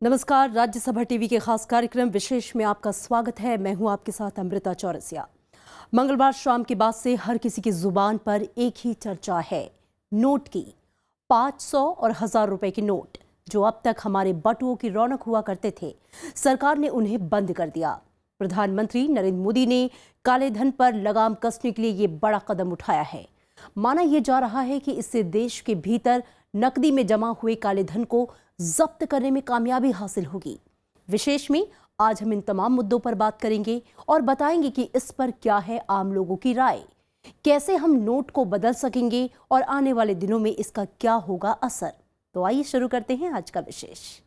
नमस्कार, राज्यसभा टीवी के खास कार्यक्रम विशेष में आपका स्वागत है। मैं हूं आपके साथ अमृता चौरसिया। मंगलवार शाम के बाद से हर किसी की जुबान पर एक ही चर्चा है, नोट की। 500 और 1000 रुपए के नोट जो अब तक हमारे बटुओं की रौनक हुआ करते थे, सरकार ने उन्हें बंद कर दिया। प्रधानमंत्री नरेंद्र मोदी ने काले धन पर लगाम कसने के लिए ये बड़ा कदम उठाया है। माना यह जा रहा है कि इससे देश के भीतर नकदी में जमा हुए काले धन को जब्त करने में कामयाबी हासिल होगी। विशेष में आज हम इन तमाम मुद्दों पर बात करेंगे और बताएंगे कि इस पर क्या है आम लोगों की राय, कैसे हम नोट को बदल सकेंगे और आने वाले दिनों में इसका क्या होगा असर। तो आइए शुरू करते हैं आज का विशेष।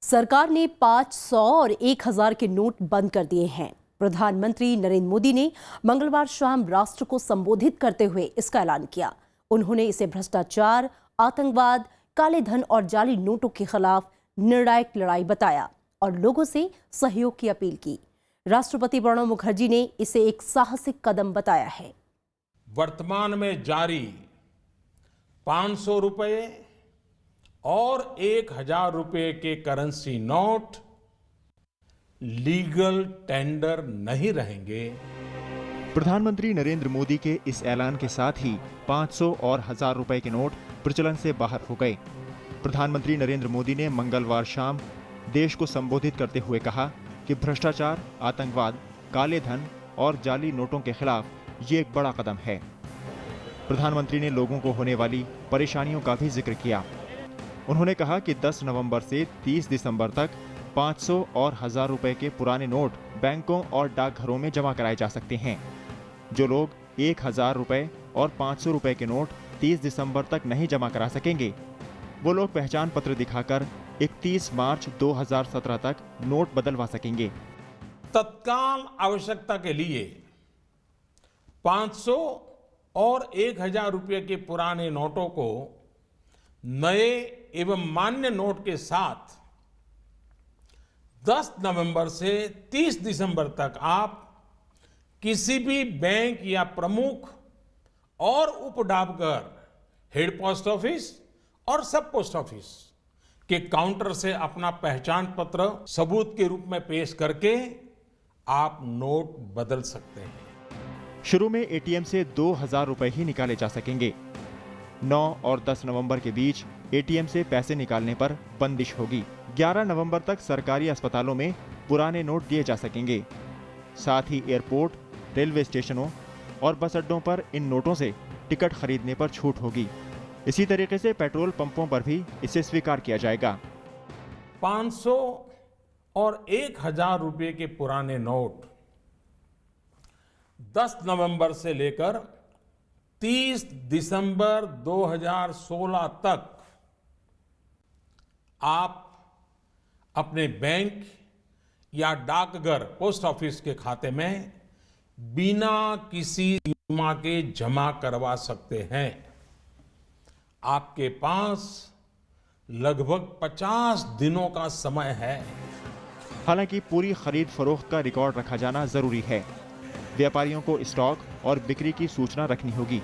सरकार ने 500 और 1000 के नोट बंद कर दिए हैं। प्रधानमंत्री नरेंद्र मोदी ने मंगलवार शाम राष्ट्र को संबोधित करते हुए इसका ऐलान किया। उन्होंने इसे भ्रष्टाचार, आतंकवाद, काले धन और जाली नोटों के खिलाफ निर्णायक लड़ाई बताया और लोगों से सहयोग की अपील की। राष्ट्रपति प्रणब मुखर्जी ने इसे एक साहसिक कदम बताया है। वर्तमान में जारी 500 रुपए और 1000 रुपए के करेंसी नोट लीगल टेंडर नहीं रहेंगे। प्रधानमंत्री नरेंद्र मोदी के इस ऐलान के साथ ही 500 और 1000 रुपए के नोट प्रचलन से बाहर हो गए। प्रधानमंत्री नरेंद्र मोदी ने मंगलवार शाम देश को संबोधित करते हुए कहा कि भ्रष्टाचार, आतंकवाद, काले धन और जाली नोटों के खिलाफ ये एक बड़ा कदम है। प्रधानमंत्री ने लोगों को होने वाली परेशानियों का भी जिक्र किया। उन्होंने कहा कि 10 नवंबर से 30 दिसंबर तक 500 और 1000 रुपए के पुराने नोट बैंकों और डाकघरों में जमा कराए जा सकते हैं। जो लोग 1000 रुपए और 500 रुपए के नोट 30 दिसंबर तक नहीं जमा करा सकेंगे, वो लोग पहचान पत्र दिखाकर 31 मार्च 2017 तक नोट बदलवा सकेंगे। तत्काल आवश्यकता के लिए 500 और 1000 रुपए के पुराने नोटों को नए एवं मान्य नोट के साथ 10 नवंबर से 30 दिसंबर तक आप किसी भी बैंक या प्रमुख और उप डाकघर, हेड पोस्ट ऑफिस और सब पोस्ट ऑफिस के काउंटर से अपना पहचान पत्र सबूत के रूप में पेश करके आप नोट बदल सकते हैं। शुरू में एटीएम से 2000 रुपए ही निकाले जा सकेंगे। 9 और 10 नवंबर के बीच एटीएम से पैसे निकालने पर बंदिश होगी। 11 नवंबर तक सरकारी अस्पतालों में पुराने नोट दिए जा सकेंगे। साथ ही एयरपोर्ट, रेलवे स्टेशनों और बस अड्डों पर इन नोटों से टिकट खरीदने पर छूट होगी। इसी तरीके से पेट्रोल पंपों पर भी इसे स्वीकार किया जाएगा। 500 और 1000 रुपए के पुराने नोट 10 नवंबर से लेकर 30 दिसंबर 2016 तक आप अपने बैंक या डाकघर, पोस्ट ऑफिस के खाते में बिना किसी सीमा के जमा करवा सकते हैं। आपके पास लगभग 50 दिनों का समय है। हालांकि पूरी खरीद फरोख्त का रिकॉर्ड रखा जाना जरूरी है। व्यापारियों को स्टॉक और बिक्री की सूचना रखनी होगी।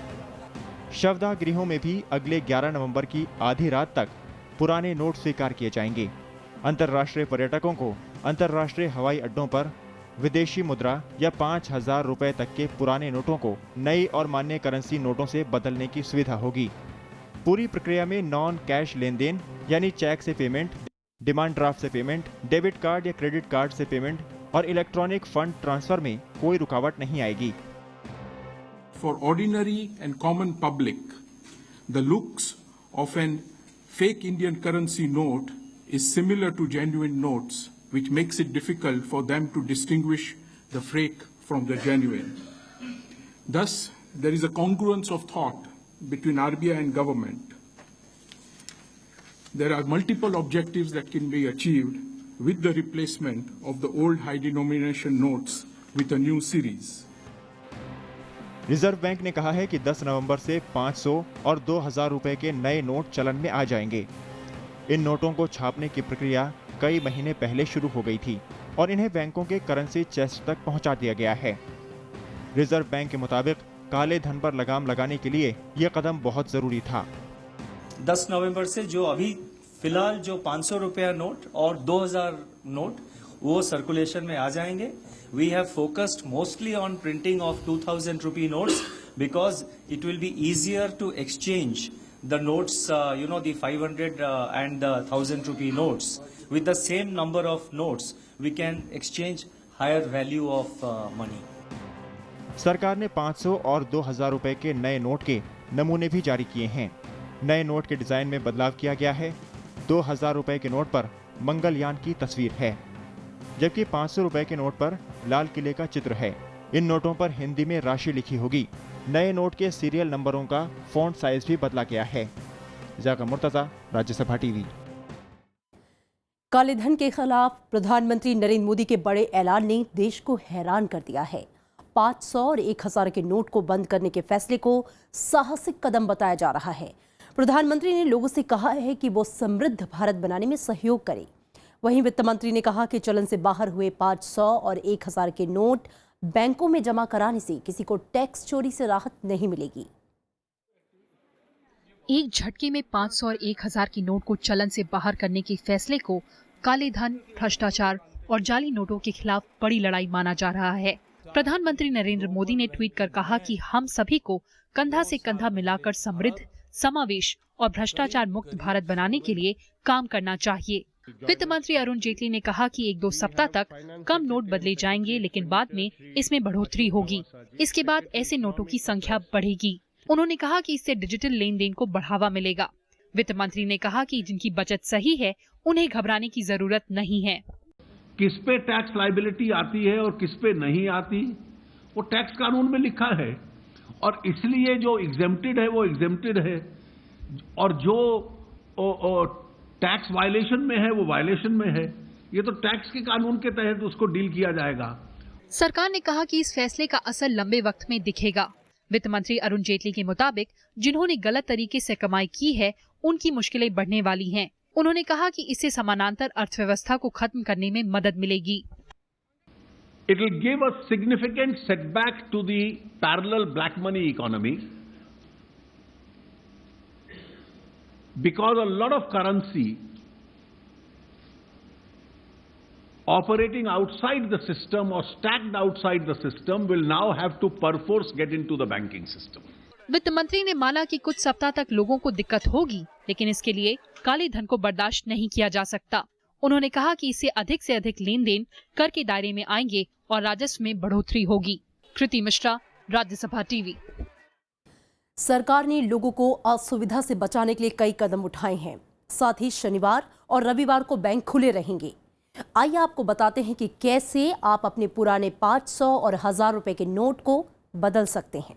शवदाह गृहों में भी अगले 11 नवंबर की आधी रात तक पुराने नोट स्वीकार किए जाएंगे। अंतर्राष्ट्रीय पर्यटकों को अंतर्राष्ट्रीय हवाई अड्डों पर विदेशी मुद्रा या 5000 रुपए तक के पुराने नोटों को नई और मान्य करेंसी नोटों से बदलने की सुविधा होगी। पूरी प्रक्रिया में नॉन कैश लेन देन यानी चेक से पेमेंट, डिमांड ड्राफ्ट से पेमेंट, डेबिट कार्ड या क्रेडिट कार्ड से पेमेंट और इलेक्ट्रॉनिक फंड ट्रांसफर में कोई रुकावट नहीं आएगी। For ordinary and common public, the looks of an fake Indian currency note is similar to genuine notes, which makes it difficult for them to distinguish the fake from the genuine. Thus, there is a congruence of thought between RBI and government. There are multiple objectives that can be achieved with the replacement of the old high denomination notes with a new series. Reserve bank ने कहा है कि 10 नवंबर से 500 और 2000 रुपए के नए note चलन में आ जाएंगे। इन नोटों को छापने की प्रक्रिया कई महीने पहले शुरू हो गई थी। और इन्हें बैंकों के करेंसी चेस्ट तक पहुंचा दिया गया है। रिजर्व बैंक के मुताबिक काले धन पर लगाम लगाने के लिए यह कदम बहुत जरूरी था। 10 नवंबर से जो अभी फिलहाल जो 500 रुपया नोट और 2000 नोट वो सर्कुलेशन में आ जाएंगे। We have focused mostly on printing of 2000 rupee notes because it will be easier to exchange the notes, the 500 and the 1000 rupee notes. With the same number of notes, we can exchange higher value of money. सरकार ने 500 और 2000 रुपए के नए note के नमूने भी जारी किए हैं। नए नोट के डिजाइन में बदलाव किया गया है। 2000 रुपए के नोट पर मंगलयान की तस्वीर है, जबकि 500 रुपए के नोट पर लाल किले का चित्र है। इन नोटों पर हिंदी में राशि लिखी होगी। नए नोट के सीरियल नंबरों का फॉन्ट साइज भी बदला गया है। जाका मुर्तजा, राज्यसभा टीवी। काले धन के खिलाफ प्रधानमंत्री नरेंद्र मोदी के बड़े ऐलान ने देश को हैरान कर दिया है। 500 और 1000 के नोट को बंद करने के फैसले को साहसिक कदम बताया जा रहा है। प्रधानमंत्री ने लोगों से कहा है कि वो समृद्ध भारत बनाने में सहयोग करें। वहीं वित्त मंत्री ने कहा कि चलन से बाहर हुए 500 और 1000 के नोट बैंकों में जमा कराने से किसी को टैक्स चोरी से राहत नहीं मिलेगी। एक झटके में 500 और 1000 की नोट को चलन से बाहर करने के फैसले को काले धन, भ्रष्टाचार और जाली नोटों के खिलाफ बड़ी लड़ाई माना जा रहा है। प्रधानमंत्री नरेंद्र मोदी ने ट्वीट कर कहा कि हम सभी को कंधा से कंधा मिलाकर समृद्ध, समावेश और भ्रष्टाचार मुक्त भारत बनाने के लिए काम करना चाहिए। वित्त मंत्री अरुण जेटली ने कहा कि 1-2 सप्ताह तक कम नोट बदले जाएंगे, लेकिन बाद में इसमें बढ़ोतरी होगी। इसके बाद ऐसे नोटों की संख्या बढ़ेगी। उन्होंने कहा कि इससे डिजिटल लेन देन को बढ़ावा मिलेगा। वित्त मंत्री ने कहा कि जिनकी बचत सही है उन्हें घबराने की जरूरत नहीं है। किस पे टैक्स लायबिलिटी आती है और किस पे नहीं आती, वो टैक्स कानून में लिखा है, और इसलिए जो एग्जेम्प्टेड है वो एग्जेम्प्टेड है, और जो टैक्स वायलेशन में है वो वायलेशन में है। ये तो टैक्स के कानून के तहत उसको डील किया जाएगा। सरकार ने कहा कि इस फैसले का असर लंबे वक्त में दिखेगा। वित्त मंत्री अरुण जेटली के मुताबिक जिन्होंने गलत तरीके से कमाई की है उनकी मुश्किलें बढ़ने वाली हैं। उन्होंने कहा कि इससे समानांतर अर्थव्यवस्था को खत्म करने में मदद मिलेगी। It will give a significant setback to the parallel black money economy, because a lot of currency operating outside the system or stacked outside the system will now have to perforce get into the banking system. वित्त मंत्री ने माना कि कुछ सप्ताह तक लोगों को दिक्कत होगी, लेकिन इसके लिए काले धन को बर्दाश्त नहीं किया जा सकता। उन्होंने कहा कि इससे अधिक से अधिक लेन देन कर के दायरे में आएंगे और राजस्व में बढ़ोतरी होगी। कृति मिश्रा, राज्यसभा टीवी। सरकार ने लोगों को असुविधा से बचाने के लिए कई कदम उठाए हैं। साथ ही शनिवार और रविवार को बैंक खुले रहेंगे। आइए आपको बताते हैं कि कैसे आप अपने पुराने 500 और 1000 रुपए के नोट को बदल सकते हैं।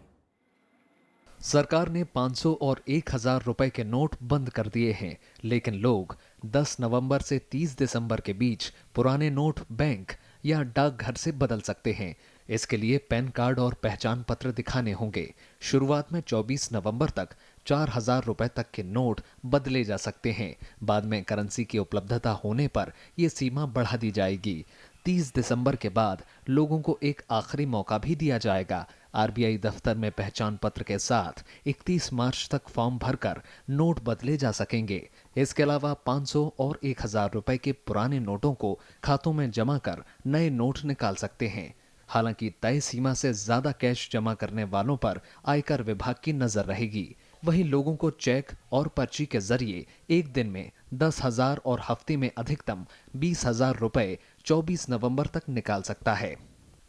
सरकार ने 500 और 1000 रुपए के नोट बंद कर दिए हैं, लेकिन लोग 10 नवंबर से 30 दिसंबर के बीच पुराने नोट बैंक या डाकघर से बदल सकते हैं। इसके लिए पैन कार्ड और पहचान पत्र दिखाने होंगे। शुरुआत में 24 नवंबर तक 4000 रुपए तक के नोट बदले जा सकते हैं। बाद में करेंसी की उपलब्धता होने पर यह सीमा बढ़ा दी जाएगी। 30 दिसंबर के बाद लोगों को एक आखिरी मौका भी दिया जाएगा। आरबीआई दफ्तर में पहचान पत्र के साथ 31 मार्च तक फॉर्म भरकर नोट बदले जा सकेंगे। इसके अलावा 500 और 1000 रुपए के पुराने नोटों को खातों में जमा कर नए नोट निकाल सकते हैं। हालांकि तय सीमा से ज्यादा कैश जमा करने वालों पर आयकर विभाग की नजर रहेगी। वहीं लोगों को चेक और पर्ची के जरिए एक दिन में 10,000 और हफ्ते में अधिकतम 20,000 रुपए 24 नवंबर तक निकाल सकता है।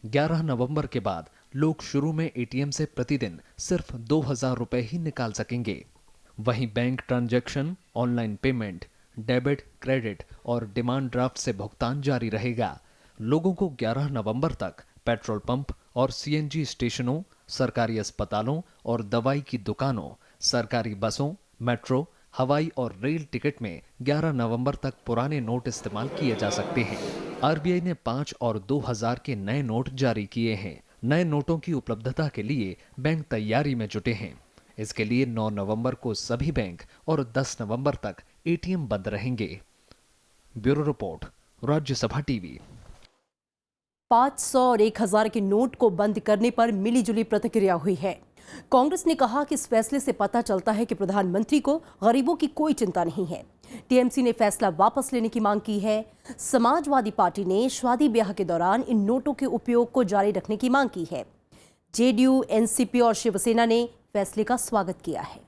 11 नवंबर के बाद लोग शुरू में एटीएम से प्रतिदिन सिर्फ 2,000 रुपए ही निकाल सकेंगे। वहीं bank transaction, online payment, debit, credit और डिमांड ड्राफ्ट से भुगतान जारी रहेगा। लोगों को 11 नवंबर तक पेट्रोल पंप और सीएनजी स्टेशनों, सरकारी अस्पतालों और दवाई की दुकानों, सरकारी बसों, मेट्रो, हवाई और रेल टिकट में 11 नवंबर तक पुराने नोट इस्तेमाल किए जा सकते हैं। आरबीआई ने 5 और 2000 के नए नोट जारी किए हैं। नए नोटों की उपलब्धता के लिए बैंक तैयारी में जुटे हैं। इसके लिए 9 नवंबर को सभी बैंक और 10 नवंबर तक एटीएम बंद रहेंगे। Bureau report, Rajya Sabha TV. 500 और 1000 के नोट को बंद करने पर मिलीजुली प्रतिक्रिया हुई है। कांग्रेस ने कहा कि इस फैसले से पता चलता है कि प्रधानमंत्री को गरीबों की कोई चिंता नहीं है। टीएमसी ने फैसला वापस लेने की मांग की है। समाजवादी पार्टी ने शादी ब्याह के दौरान इन नोटों के उपयोग को जारी रखने की मांग की है। जेडीयू, एनसीपी और शिवसेना ने फैसले का स्वागत किया है।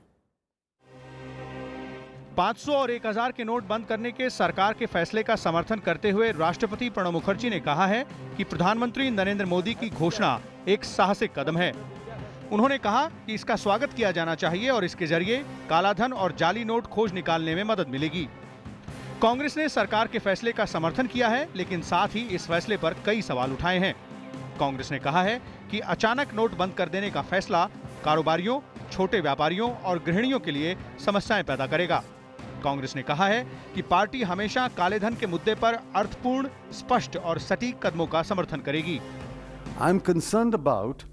500 और 1000 के नोट बंद करने के सरकार के फैसले का समर्थन करते हुए राष्ट्रपति प्रणब मुखर्जी ने कहा है कि प्रधानमंत्री नरेंद्र मोदी की घोषणा एक साहसिक कदम है। उन्होंने कहा कि इसका स्वागत किया जाना चाहिए और इसके जरिए कालाधन और जाली नोट खोज निकालने में मदद मिलेगी। कांग्रेस ने सरकार के फैसले का समर्थन किया है, लेकिन साथ ही इस फैसले पर कई सवाल उठाए हैं। कांग्रेस ने कहा है कि अचानक नोट बंद कर देने का फैसला कारोबारियों, छोटे व्यापारियों और गृहिणियों के लिए समस्याएं पैदा करेगा। कांग्रेस ने कहा है कि पार्टी हमेशा कालेधन के मुद्दे पर अर्थपूर्ण, स्पष्ट और सटीक कदमों का समर्थन करेगी। I am concerned about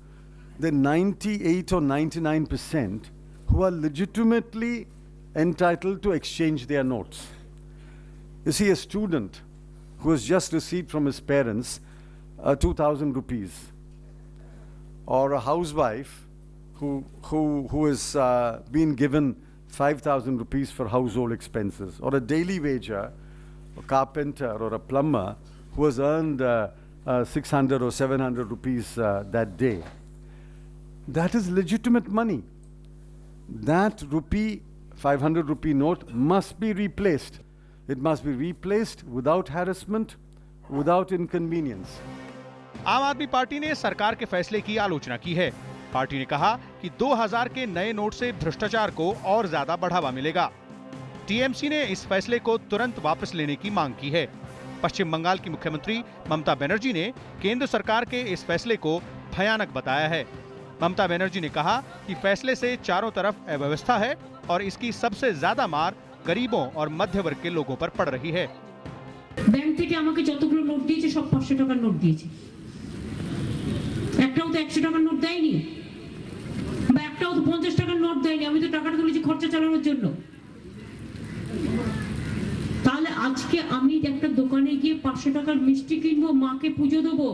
the 98 or 99% who are legitimately entitled to exchange their notes. You see, a student who has just received from his parents 2,000 rupees, or a housewife who has been given 5,000 rupees for household expenses, or a daily wager, a carpenter or a plumber who has earned 600 or 700 rupees that day. That is legitimate money. That 500 rupee note must be replaced. It must be replaced without harassment, without inconvenience. आम आदमी party ने सरकार के फैसले की आलोचना की है। पार्टी ने कहा कि 2000 के नए नोट से भ्रष्टाचार को और ज्यादा बढ़ावा मिलेगा। टीएमसी ने इस फैसले को तुरंत वापस लेने की मांग की है। पश्चिम बंगाल की मुख्यमंत्री ममता बनर्जी ने केंद्र सरकार के इस फैसले को भयानक बताया है। ममता बनर्जी ने कहा कि फैसले से चारों तरफ अव्यवस्था है और इसकी सबसे ज्यादा मार गरीबों और मध्य वर्ग के लोगों पर पड़ रही है। बैंक থেকে আমাকে যতগুলো নোট দিয়েছে সব 500 টাকার নোট দিয়েছে। একটাও তো 100 টাকার নোট দেয়নি, বা একটাও তো 50 টাকার নোট দেয়নি। আমি তো টাকাটা তুলেছি খরচা চালানোর জন্য। তাহলে আজকে আমি একটা দোকানে গিয়ে 500 টাকার মিষ্টি কিনবো, মাকে পুজো দেবো।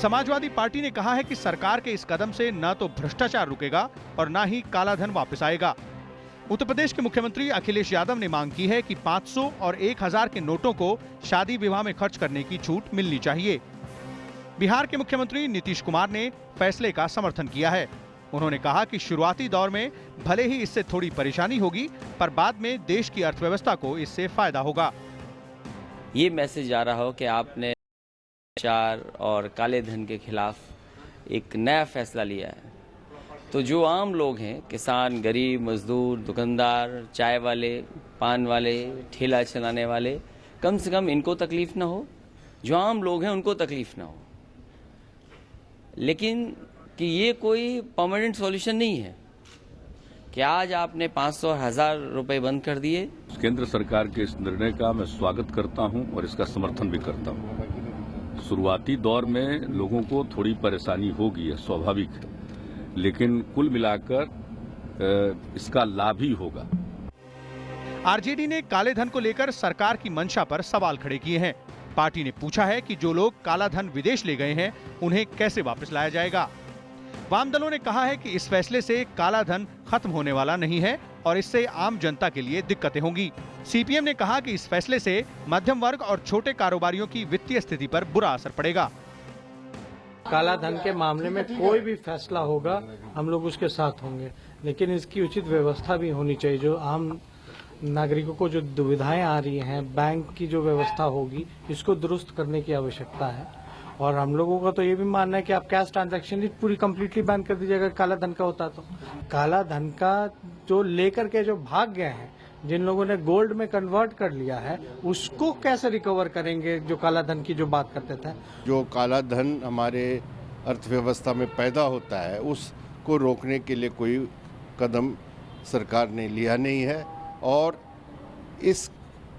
समाजवादी पार्टी ने कहा है कि सरकार के इस कदम से न तो भ्रष्टाचार रुकेगा और न ही कालाधन वापस आएगा। उत्तर प्रदेश के मुख्यमंत्री अखिलेश यादव ने मांग की है कि 500 और 1000 के नोटों को शादी विवाह में खर्च करने की छूट मिलनी चाहिए। बिहार के मुख्यमंत्री नीतीश कुमार ने फैसले का समर्थन किया है। उन्होंने कहा कि शुरुआती दौर में भले ही इससे थोड़ी परेशानी होगी, पर बाद में देश की अर्थव्यवस्था को इससे फायदा होगा। ये मैसेज आ रहा हो कि आपने भ्रष्टाचार और काले धन के खिलाफ एक नया फैसला लिया है, तो जो आम लोग हैं, किसान, गरीब, मजदूर, दुकानदार, चाय वाले, पान वाले, ठेला चलाने वाले, कम से कम इनको तकलीफ ना हो। जो आम लोग हैं उनको तकलीफ ना हो। लेकिन कि ये कोई परमानेंट सॉल्यूशन नहीं है कि आज आपने 500 और 1000 रुपए बंद कर दिए। केंद्र सरकार के इस निर्णय का मैं स्वागत करता हूं और इसका समर्थन भी करता हूं। शुरुआती दौर में लोगों को थोड़ी परेशानी होगी, है स्वाभाविक है, लेकिन कुल मिलाकर इसका लाभ ही होगा। आरजेडी ने काले धन को लेकर सरकार की मंशा पर सवाल खड़े किए हैं। पार्टी ने पूछा है कि जो लोग काला धन विदेश ले गए हैं उन्हें कैसे वापस लाया जाएगा। वाम दलों ने कहा है कि इस फैसले से काला धन खत्म होने वाला नहीं है और इससे आम जनता के लिए दिक्कतें होंगी। सीपीएम ने कहा कि इस फैसले से मध्यम वर्ग और छोटे कारोबारियों की वित्तीय स्थिति पर बुरा असर पड़ेगा। काला धन के मामले में कोई भी फैसला होगा हम लोग उसके साथ होंगे, लेकिन इसकी उचित व्यवस्था भी होनी चाहिए। जो आम नागरिकों को जो दुविधाएं आ रही हैं, बैंक की जो व्यवस्था होगी, इसको दुरुस्त करने की आवश्यकता है। और हम लोगों का तो ये भी मानना है कि आप कैश ट्रांजैक्शन ही पूरी कम्प्लीटली बैन कर दीजिएगा। काला धन का होता तो काला धन का जो लेकर के जो भाग गए हैं, जिन लोगों ने गोल्ड में कन्वर्ट कर लिया है, उसको कैसे रिकवर करेंगे? जो काला धन की जो बात करते थे, जो काला धन हमारे अर्थव्यवस्था में पैदा होता है, उसको रोकने के लिए कोई कदम सरकार ने लिया नहीं है और इस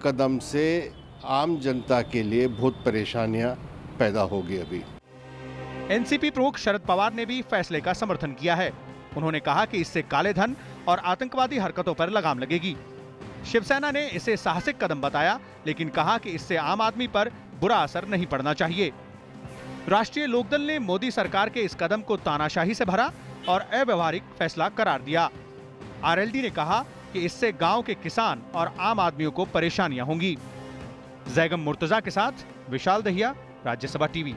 कदम से आम जनता के लिए बहुत परेशानियां पैदा होगी। अभी एनसीपी प्रमुख शरद पवार ने भी फैसले का समर्थन किया है। उन्होंने कहा कि इससे काले धन और आतंकवादी हरकतों पर लगाम लगेगी। शिवसेना ने इसे साहसिक कदम बताया, लेकिन कहा कि इससे आम आदमी पर बुरा असर नहीं पड़ना चाहिए। राष्ट्रीय लोकदल ने मोदी सरकार के इस कदम को तानाशाही से भरा और अव्यवहारिक फैसला करार दिया। आरएलडी ने कहा कि इससे गांव के किसान और आम आदमियों को परेशानियां होंगी। जैगम मुर्तजा के साथ विशाल दहिया, राज्यसभा टीवी।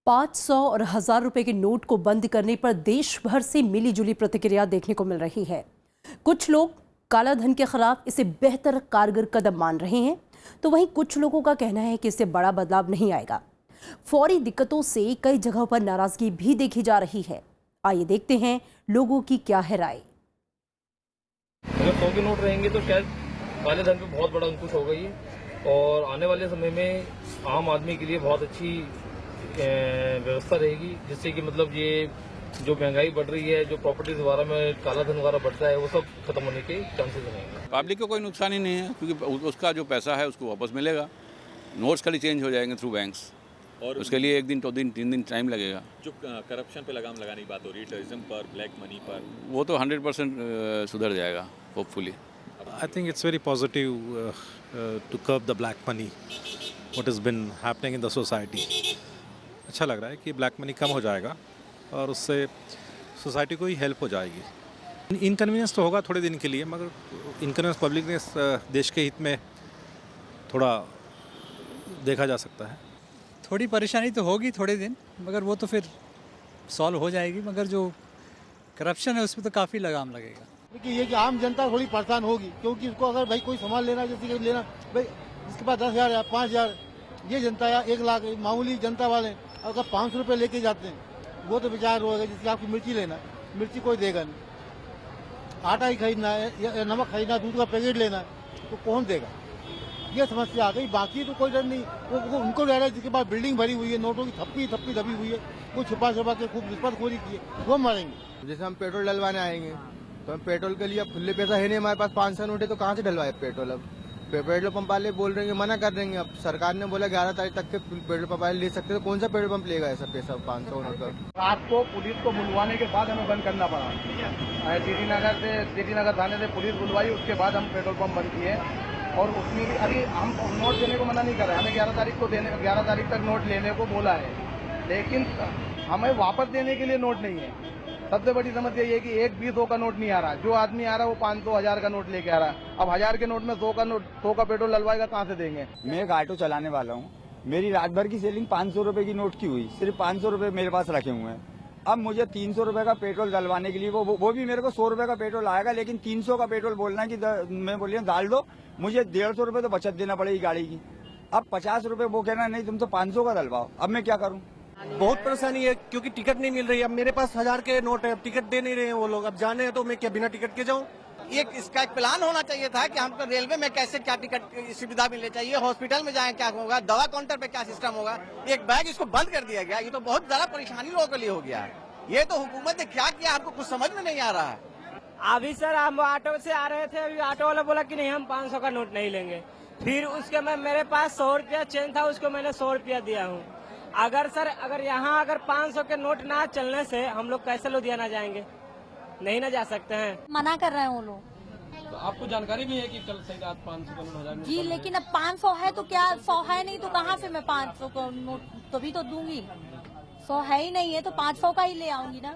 500 और 1000 रुपए के नोट को बंद करने पर देश भर से मिलीजुली प्रतिक्रिया देखने को मिल रही है। कुछ लोग काला धन के खिलाफ इसे बेहतर कारगर कदम मान रहे हैं, तो वहीं कुछ लोगों का कहना है कि इससे बड़ा बदलाव नहीं आएगा। फौरी दिक्कतों से कई जगहों पर नाराजगी भी देखी जा रही है। आइए देखते हैं लोगों की क्या है राय। अगर 100 के नोट रहेंगे तो शायद काले धन पे बहुत बड़ा अंकुश होगा ये, और आने वाले समय में आम आदमी के लिए बहुत अच्छी व्यवस्था रहेगी, जिससे कि मतलब ये जो महंगाई बढ़ रही है, जो प्रॉपर्टीज वगैरह में काला धन वगैरह बढ़ता है, वो सब खत्म होने के चांसेस रहेंगे। पब्लिक को कोई नुकसान ही नहीं है, क्योंकि उसका जो पैसा है उसको वापस मिलेगा। नोट्स खाली चेंज हो जाएंगे थ्रू बैंक्स, और उसके लिए 1 दिन 2 दिन 3 दिन टाइम लगेगा। जो करप्शन पे लगाम लगाने की बात हो रही है, टेररिज्म पर, ब्लैक मनी पर, वो तो 100% सुधर जाएगा hopefully. I think it's very positive to curb the black money, what has been happening in the society. अच्छा लग रहा है कि ब्लैक मनी कम हो जाएगा और उससे सोसाइटी को ही हेल्प हो जाएगी। इनकन्वीनियंस तो होगा थोड़े दिन के लिए, मगर इनकन्वीनियंस पब्लिक ने देश के हित में थोड़ा देखा जा सकता है। थोड़ी परेशानी तो होगी थोड़े दिन, मगर वो तो फिर सॉल्व हो जाएगी। मगर जो करप्शन है उसमें तो काफ़ी लगाम लगेगा। देखिए ये कि आम जनता थोड़ी परेशान होगी, क्योंकि उसको अगर भाई कोई सामान लेना, जैसे कि लेना भाई इसके पास 10,000 या 5,000, ये जनता या 1 लाख मामूली जनता वाले अगर 500 रुपये लेके जाते हैं, वो तो बेचार होगा। जैसे आपकी मिर्ची लेना, मिर्ची कोई देगा नहीं। आटा ही खरीदना है या नमक खरीदना, दूध का पैकेट लेना है, तो कौन देगा? ये समस्या आ गई। बाकी तो कोई डर नहीं, वो उनको डर है जिसके पास बिल्डिंग भरी हुई है, नोटों की थप्पी दबी हुई है, वो छुपा के खूब रिश्वतखोरी की है, वो मारेंगे। जैसे हम पेट्रोल डलवाने आएंगे तो हम पेट्रोल के लिए अब खुले पैसा है नहीं हमारे पास, 500 नोट है तो कहाँ से डलवाए पेट्रोल? अब पेट्रोल पंप वाले बोल रहे हैं, मना कर देंगे। अब सरकार ने बोला 11 तारीख तक के पेट्रोल पंप वाले ले सकते, तो कौन सा पेट्रोल पंप लेगा ऐसा पैसा 500 नोट का? रात को पुलिस को बुलवाने के बाद हमें बंद करना पड़ा। श्रीनगर थाने से पुलिस बुलवाई, उसके बाद हम पेट्रोल पंप बंद किए। और उसमें भी अभी हम नोट देने को मना नहीं कर रहे, हमें 11 तारीख तक नोट लेने को बोला है, लेकिन हमें वापस देने के लिए नोट नहीं है। सबसे बड़ी समस्या ये है कि 1-20 का नोट नहीं आ रहा। जो आदमी आ रहा है वो 500, 1000 का नोट लेके आ रहा है। अब 1000 के नोट में 100 का पेट्रोल डलवाएगा, कहाँ से देंगे? मैं एक ऑटो चलाने वाला हूँ, मेरी रात भर की सेलिंग 500 रुपए की नोट की हुई, सिर्फ 500 रुपए मेरे पास रखे हुए हैं। अब मुझे 300 रुपए का पेट्रोल डलवाने के लिए वो भी मेरे को 100 रुपए का पेट्रोल आएगा, लेकिन 300 का पेट्रोल बोलना है कि मैं बोलिए डाल दो, मुझे 150 रुपए तो बचत देना पड़ेगी गाड़ी की। अब 50 रुपए वो कहना नहीं तुम तो 500 का डलवाओ। अब मैं क्या करूँ? बहुत परेशानी है, क्योंकि टिकट नहीं मिल रही है। अब मेरे पास 1000 के नोट है, अब टिकट दे नहीं रहे हैं वो लोग। अब जाने हैं तो मैं क्या बिना टिकट के जाऊँ? इसका एक प्लान होना चाहिए था कि हमको रेलवे में कैसे क्या टिकट सुविधा मिलनी चाहिए, हॉस्पिटल में जाए क्या होगा, दवा काउंटर पे क्या सिस्टम होगा। एक बैग इसको बंद कर दिया गया, ये तो बहुत ज्यादा परेशानी लोगों के लिए हो गया है। ये तो हुकूमत ने क्या किया हमको कुछ समझ में नहीं आ रहा है। अभी सर हम ऑटो से आ रहे थे, अभी ऑटो वाला बोला कि नहीं हम 500 का नोट नहीं लेंगे। फिर उसके में मेरे पास 100 रुपया चेंज था, उसको मैंने 100 रुपया दिया हूँ। अगर यहाँ 500 के नोट ना चलने से हम लोग कैसे लुधियाना जाएंगे? नहीं ना जा सकते हैं, मना कर रहे हैं वो लोग। तो आपको जानकारी भी है कि कल से रात 500 का नोट 1000 जी, लेकिन अब 500 है तो क्या 100 है नहीं तो कहाँ से मैं 500 का नोट तभी तो दूंगी। 100 है ही नहीं है तो 500 का ही ले आऊंगी ना।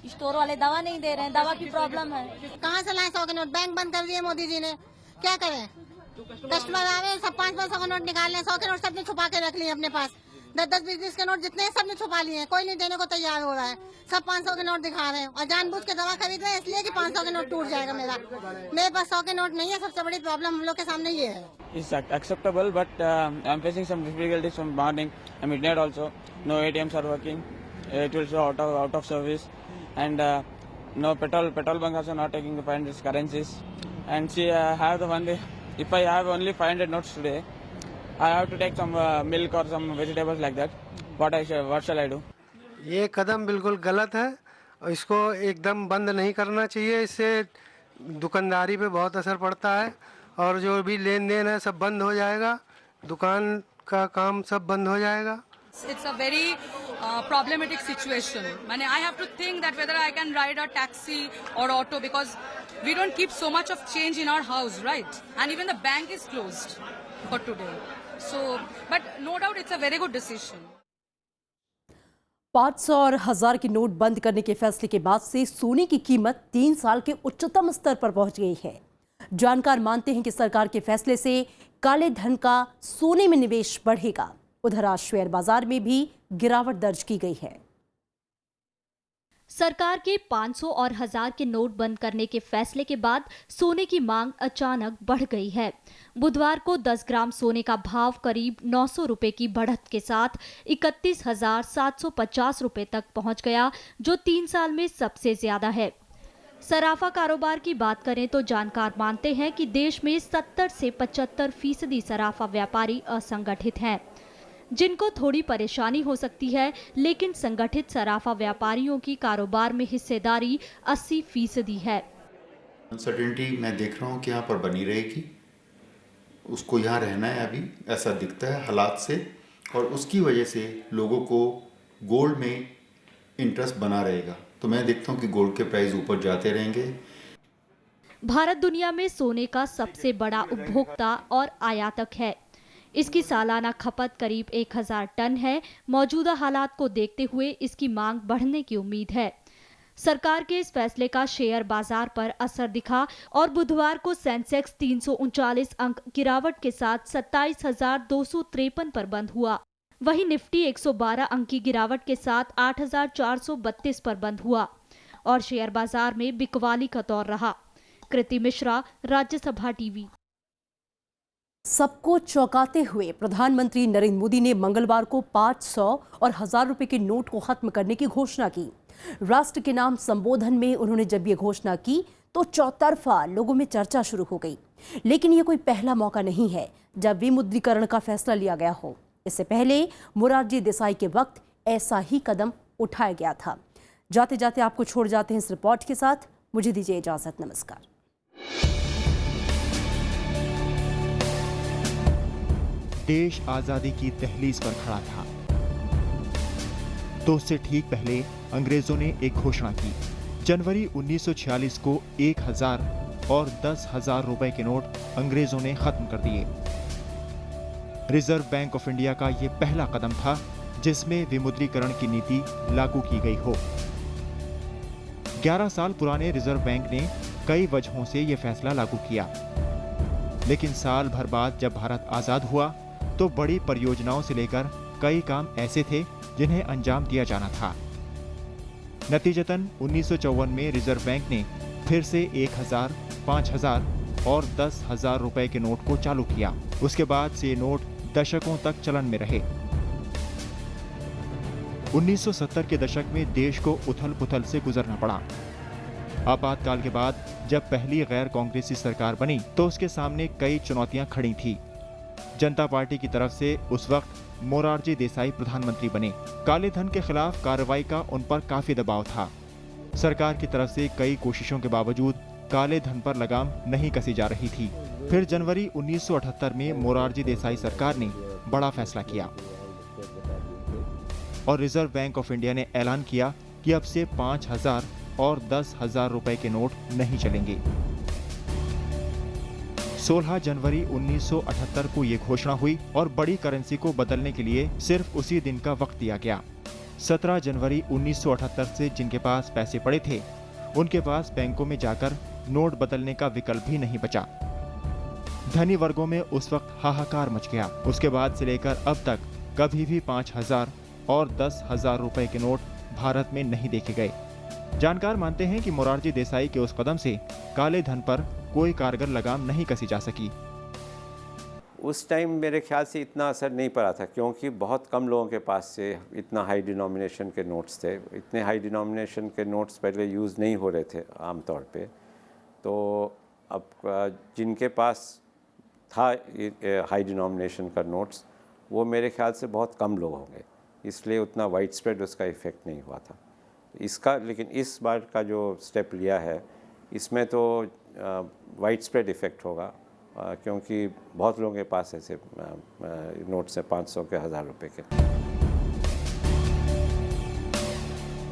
स्टोर वाले दवा नहीं दे रहे हैं, दवा की प्रॉब्लम है। कहाँ से लाए 100 के नोट? बैंक बंद कर दिए मोदी जी ने, क्या करें? कस्टमर आवे सब 500 का नोट निकाल लें, 100 के नोट सबने छुपा के रख लिए अपने पास। 10-10, 20-20 के नोट जितने हैं सबने छुपा लिए हैं, कोई नहीं देने को तैयार हो रहा है। सब 500 के नोट दिखा रहे हैं और जानबूझ के दवा खरीद रहे हैं इसलिए कि 500 के नोट टूट जाएगा मेरा। मेरे पास 100 के नोट नहीं है, सबसे बड़ी प्रॉब्लम हम लोग के सामने ये है। It's acceptable, but I'm facing some difficulties from morning and midnight also. No ATMs are working. It will show out of service, and no petrol bunks also not taking the 500 currencies. And see, I have the one day. If I have only 500 notes today, I have to take some milk or some vegetables like that. What shall I do? ये कदम बिल्कुल गलत है और इसको एकदम बंद नहीं करना चाहिए। इससे दुकानदारी पे बहुत असर पड़ता है और जो भी लेन देन है सब बंद हो जाएगा, दुकान का काम सब बंद हो जाएगा। It's a very problematic situation. I have to think that whether I can ride a taxi or auto, because we don't keep so much of change in our house, right? And even the bank is closed for today. So, but no doubt it's a very good decision. 500 और 1000 के note बंद करने के फैसले के बाद से सोने की कीमत 3 साल के उच्चतम स्तर पर पहुंच गई है। जानकार मानते हैं कि सरकार के फैसले से काले धन का सोने में निवेश बढ़ेगा। उधर आज शेयर बाजार में भी गिरावट दर्ज की गई है। सरकार के 500 और 1000 के नोट बंद करने के फैसले के बाद सोने की मांग अचानक बढ़ गई है। बुधवार को 10 ग्राम सोने का भाव करीब 900 रुपए की बढ़त के साथ 31,750 रुपए तक पहुंच गया, जो 3 साल में सबसे ज्यादा है। सराफा कारोबार की बात करें तो जानकार मानते हैं कि देश में 70 से 75% सराफा व्यापारी असंगठित हैं, जिनको थोड़ी परेशानी हो सकती है, लेकिन संगठित सराफा व्यापारियों की कारोबार में हिस्सेदारी 80% है। अनसर्टेनिटी मैं देख रहा हूँ कि यहाँ पर बनी रहेगी, उसको यहाँ रहना है अभी, ऐसा दिखता है हालात से, और उसकी वजह से लोगों को गोल्ड में इंटरेस्ट बना रहेगा। तो मैं देखता हूँ कि गोल्ड के प्राइस ऊपर जाते रहेंगे। भारत दुनिया में सोने का सबसे बड़ा उपभोक्ता और आयातक है। इसकी सालाना खपत करीब 1000 टन है। मौजूदा हालात को देखते हुए इसकी मांग बढ़ने की उम्मीद है। सरकार के इस फैसले का शेयर बाजार पर असर दिखा और बुधवार को सेंसेक्स 339 अंक गिरावट के साथ 27,253 पर बंद हुआ। वहीं निफ्टी 112 अंक की गिरावट के साथ 8,432 पर बंद हुआ और शेयर बाजार में बिकवाली का दौर रहा। कृति मिश्रा, राज्यसभा टीवी। सबको चौंकाते हुए प्रधानमंत्री नरेंद्र मोदी ने मंगलवार को 500 और 1000 रुपए के नोट को खत्म करने की घोषणा की। राष्ट्र के नाम संबोधन में उन्होंने जब ये घोषणा की तो चौतरफा लोगों में चर्चा शुरू हो गई। लेकिन ये कोई पहला मौका नहीं है जब विमुद्रीकरण का फैसला लिया गया हो। इससे पहले मोरारजी देसाई के वक्त ऐसा ही कदम उठाया गया था। जाते जाते आपको छोड़ जाते हैं इस रिपोर्ट के साथ। मुझे दीजिए इजाजत। नमस्कार। देश आजादी की दहलीज पर खड़ा था तो उससे ठीक पहले अंग्रेजों ने एक घोषणा की। जनवरी 1946 को 1000 और 10,000 रुपए के नोट अंग्रेजों ने खत्म कर दिए। रिजर्व बैंक ऑफ इंडिया का यह पहला कदम था जिसमें विमुद्रीकरण की नीति लागू की गई हो। 11 साल पुराने रिजर्व बैंक ने कई वजहों से यह फैसला लागू किया, लेकिन साल भर बाद जब भारत आजाद हुआ तो बड़ी परियोजनाओं से लेकर कई काम ऐसे थे जिन्हें अंजाम दिया जाना था। नतीजतन 1954 में रिजर्व बैंक ने फिर से 1000, 5000 और 10,000 रुपए के नोट को चालू किया। उसके बाद से ये नोट दशकों तक चलन में रहे। 1970 के दशक में देश को उथल पुथल से गुजरना पड़ा। आपातकाल के बाद जब पहली गैर कांग्रेसी सरकार बनी तो उसके सामने कई चुनौतियां खड़ी थी। जनता पार्टी की तरफ से उस वक्त मोरारजी देसाई प्रधानमंत्री बने। काले धन के खिलाफ कार्रवाई का उन पर काफी दबाव था। सरकार की तरफ से कई कोशिशों के बावजूद काले धन पर लगाम नहीं कसी जा रही थी। फिर जनवरी 1978 में मोरारजी देसाई सरकार ने बड़ा फैसला किया और रिजर्व बैंक ऑफ इंडिया ने ऐलान किया कि अब से 5000 और 10,000 रुपए के नोट नहीं चलेंगे। 16 जनवरी 1978 को ये घोषणा हुई और बड़ी करेंसी को बदलने के लिए सिर्फ उसी दिन का वक्त दिया गया। 17 जनवरी 1978 से जिनके पास पैसे पड़े थे उनके पास बैंकों में जाकर नोट बदलने का विकल्प भी नहीं बचा। धनी वर्गों में उस वक्त हाहाकार मच गया। उसके बाद से लेकर अब तक कभी भी 5000 और 10,000 रुपए के नोट भारत में नहीं देखे गए। जानकार मानते हैं कि मोरारजी देसाई के उस कदम से काले धन पर कोई कारगर लगाम नहीं कसी जा सकी। उस टाइम मेरे ख्याल से इतना असर नहीं पड़ा था, क्योंकि बहुत कम लोगों के पास से इतना हाई डिनोमिनेशन के नोट्स थे। इतने हाई डिनोमिनेशन के नोट्स पहले यूज़ नहीं हो रहे थे आमतौर पे। तो अब जिनके पास था हाई डिनोमिनेशन का नोट्स, वो मेरे ख्याल से बहुत कम लोग होंगे, इसलिए उतना वाइड स्प्रेड उसका इफ़ेक्ट नहीं हुआ था इसका। लेकिन इस बार का जो स्टेप लिया है इसमें तो वाइड स्प्रेड इफ़ेक्ट होगा, क्योंकि बहुत लोगों के पास ऐसे नोट्स हैं 500 के, 1000 रुपए के।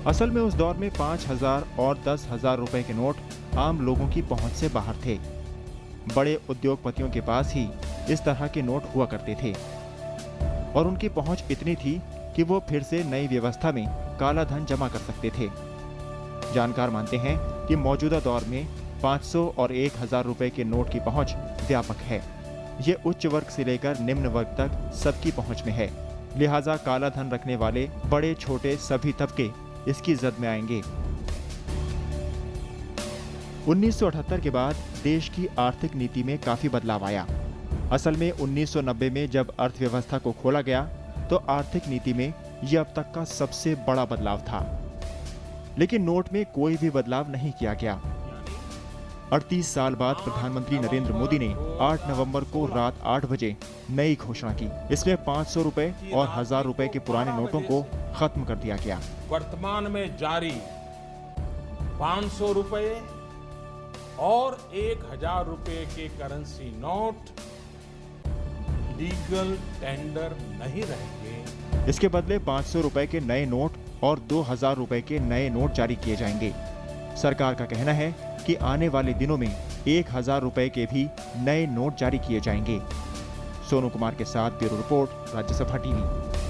असल में उस दौर में 5000 और 10,000 रुपए के नोट आम लोगों की पहुंच से बाहर थे। बड़े उद्योगपतियों के पास ही इस तरह के नोट हुआ करते थे। और उनकी पहुंच इतनी थी कि वो फिर से नई व्यवस्था में काला धन जमा कर सकते थे। जानकार मानते हैं कि मौजूदा दौर में 500 और 1000 रुपए के नोट की पहुंच व्यापक है। ये उच्च वर्ग से लेकर निम्न वर्ग तक सबकी पहुंच में है। लिहाजा काला धन रखने वाले बड़े छोटे सभी तबके इसकी जद में आएंगे। 1978 के बाद देश की आर्थिक नीति में काफी बदलाव आया। असल में 1990 में जब अर्थव्यवस्था को खोला गया तो आर्थिक नीति में यह अब तक का सबसे बड़ा बदलाव था। लेकिन नोट में कोई भी बदलाव नहीं किया गया। 38 साल बाद प्रधानमंत्री नरेंद्र मोदी ने 8 नवंबर को रात 8 बजे नई घोषणा की। इसमें 500 रुपए और 1000 रुपए के पुराने नोटों को खत्म कर दिया गया। वर्तमान में जारी 500 रुपए और 1000 रुपए के करेंसी नोट लीगल टेंडर नहीं रहेंगे। इसके बदले 500 रुपए के नए नोट और 2000 रुपए के नए नोट जारी किए जाएंगे। सरकार का कहना है कि आने वाले दिनों में 1000 रुपए के भी नए नोट जारी किए जाएंगे। सोनू कुमार के साथ ब्यूरो रिपोर्ट, राज्यसभा टीवी।